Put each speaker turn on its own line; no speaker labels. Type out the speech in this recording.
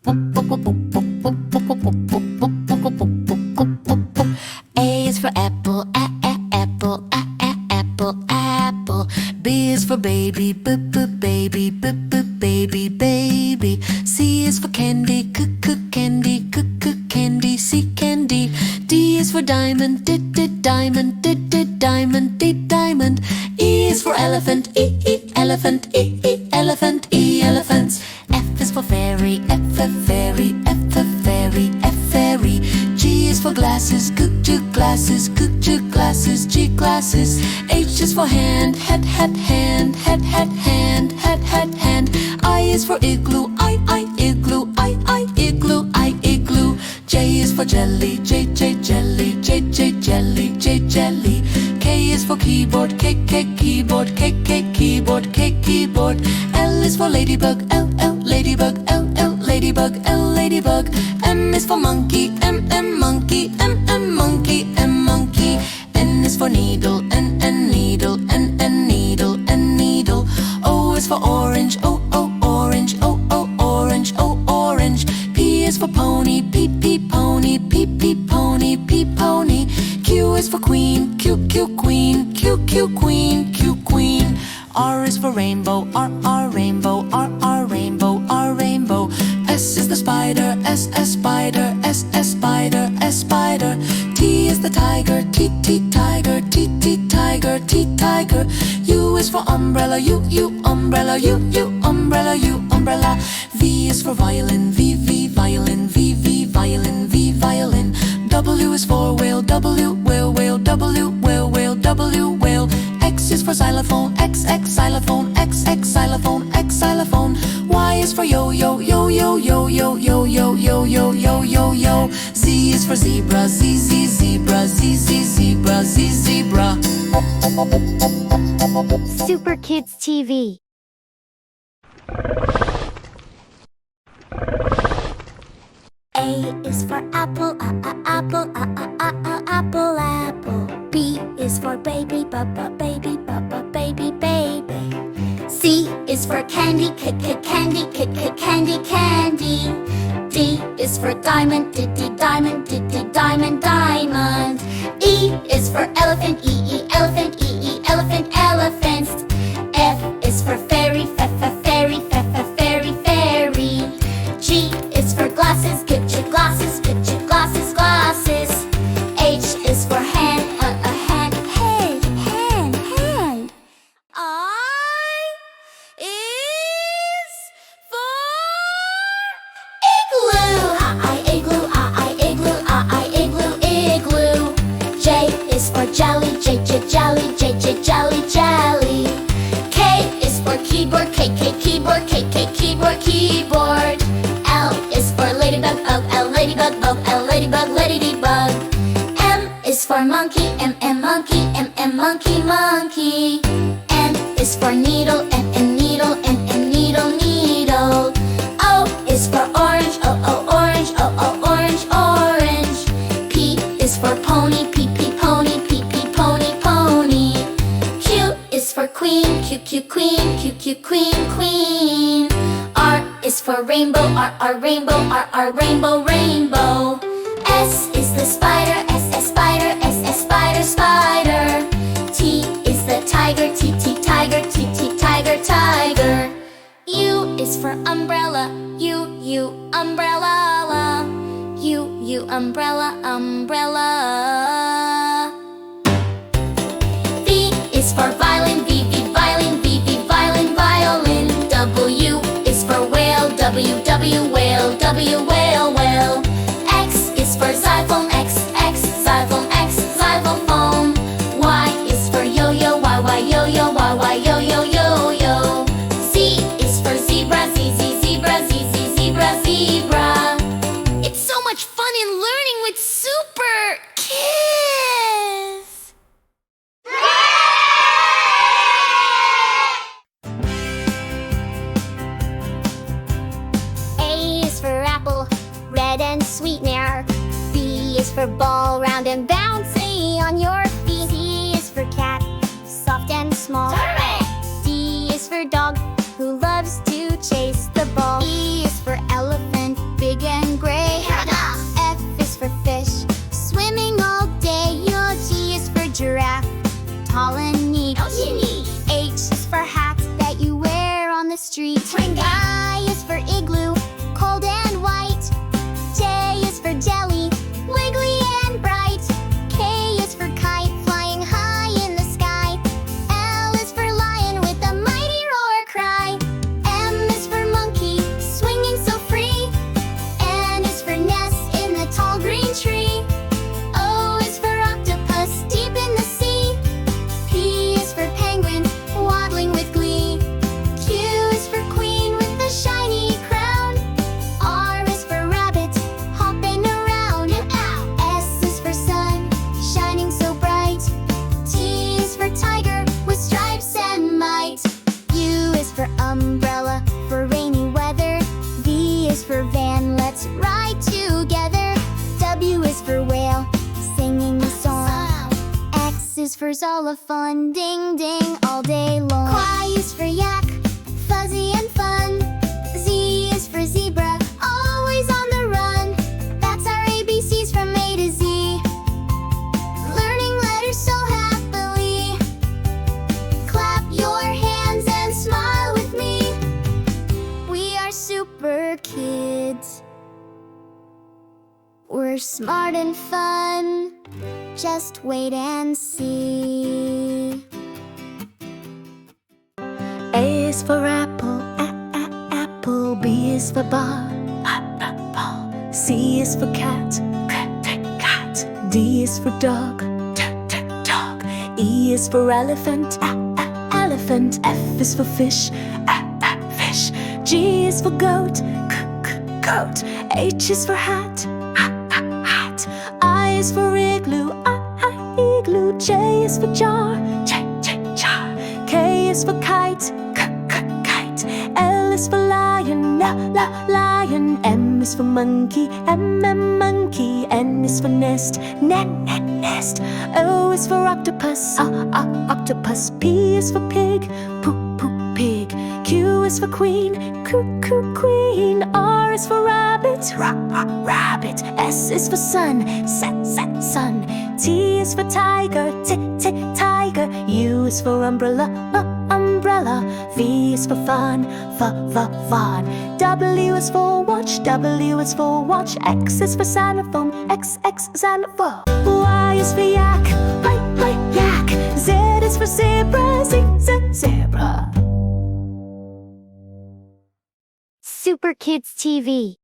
A is for apple, apple, apple, apple. B is for baby, baby, baby, baby. C is for candy, candy, candy, C candy. D is for diamond, diamond, diamond, diamond. E is for elephant, elephant, elephant, elephants. F is for fairy, fairy, fairy, fairy. G is for glasses, glasses, glasses, G glasses. H is for hand, hand, hand, hand. I is for igloo, igloo, igloo, igloo. J is for jelly, jelly, jelly, jelly. K is for keyboard, keyboard, keyboard, keyboard. L is for ladybug, ladybug, ladybug, ladybug. M is for monkey, monkey, monkey, monkey. N is for needle, needle, needle, needle. O is for orange, orange, orange, orange. P is for pony, pony, pony, pony. Q is for queen, queen, queen, queen. R is for rainbow, rainbow, rainbow, rainbow. S is the spider, spider, spider, spider. T is the tiger, tiger, tiger, tiger. U is for umbrella, umbrella, umbrella, umbrella. V is for violin, violin, violin, violin. W is for whale, whale, whale, whale. X is for xylophone, xylophone, xylophone, xylophone. Y is for yo-yo, yo-yo, yo-yo, yo-yo, yo-yo, yo-yo, yo. Z is for zebra, zebra, zebra, zebra.
SuperKidsTv.
A is for apple, apple, apple, apple. B is for baby, baby, baby, baby. C is for candy, candy, candy, candy. D is for diamond, diamond, diamond, diamond. E is for elephant, elephant, elephant, elephant. F is for fairy, fairy, fairy, fairy. G is for glasses, glasses, glasses, glasses. H is for hand, hand, hand, hand, hand. I is for igloo. Igloo, igloo, igloo, igloo. J is for jelly, jelly, jelly, jelly. K is for keyboard, keyboard, keyboard, keyboard. L is for ladybug, ladybug, ladybug, ladybug. M is for monkey, monkey, monkey, monkey. N is for needle, needle, needle, needle. O is for orange, orange, orange, orange. P is for pony, pony, pony, pony. Q is for queen, queen, queen, queen. R is for rainbow, rainbow, rainbow, rainbow. S is the spider, spider, spider, spider. T is the tiger, tiger, tiger, tiger. U is for umbrella, umbrella, umbrella, umbrella. V is for violin, violin, violin, violin. W is for whale, whale, whale, whale. X is for xylophone, xylophone, xylophone. Y is for yo-yo, yo-yo, yo-yo, yo-yo. Z is for zebra, zebra, zebra, zebra. It's so much fun in learning with Super Kids! A is for apple, red and sweet now. B is for ball, round and bouncy on your feet. C is for cat, soft and small. D is for dog, who loves to chase the ball. E is for elephant, Let's ride together. W is for whale, singing the song. X is for xylophone, ding ding all day long. Y is for yak, fuzzy and fun. Z is for zebra, always on the run. That's our ABCs from A to Z. Learning letters so happily. Clap your hands and smile with me. We are super kids. We're smart and fun. Just wait and see.
A is for apple, apple. B is for ball, ball. C is for cat, cat. D is for dog, dog. E is for elephant, elephant. F is for fish, fish. G is for goat, goat. H is for hat, hat. I is for igloo, igloo. J is for jar, jar. K is for kite, kite. L is for lion, lion. M is for monkey, monkey. N is for nest, nest. O is for octopus, octopus. P is for pig, pig. Q is for queen, queen. R is for rabbit, rabbit. S is for sun, sun. T is for tiger, tiger. U is for umbrella, umbrella. V is for fawn, fawn. W is for watch, W is for watch. X is for xylophone, X xylophone. Y is for yak, yak. Z is for zebra, zebra.
SuperKidsTv.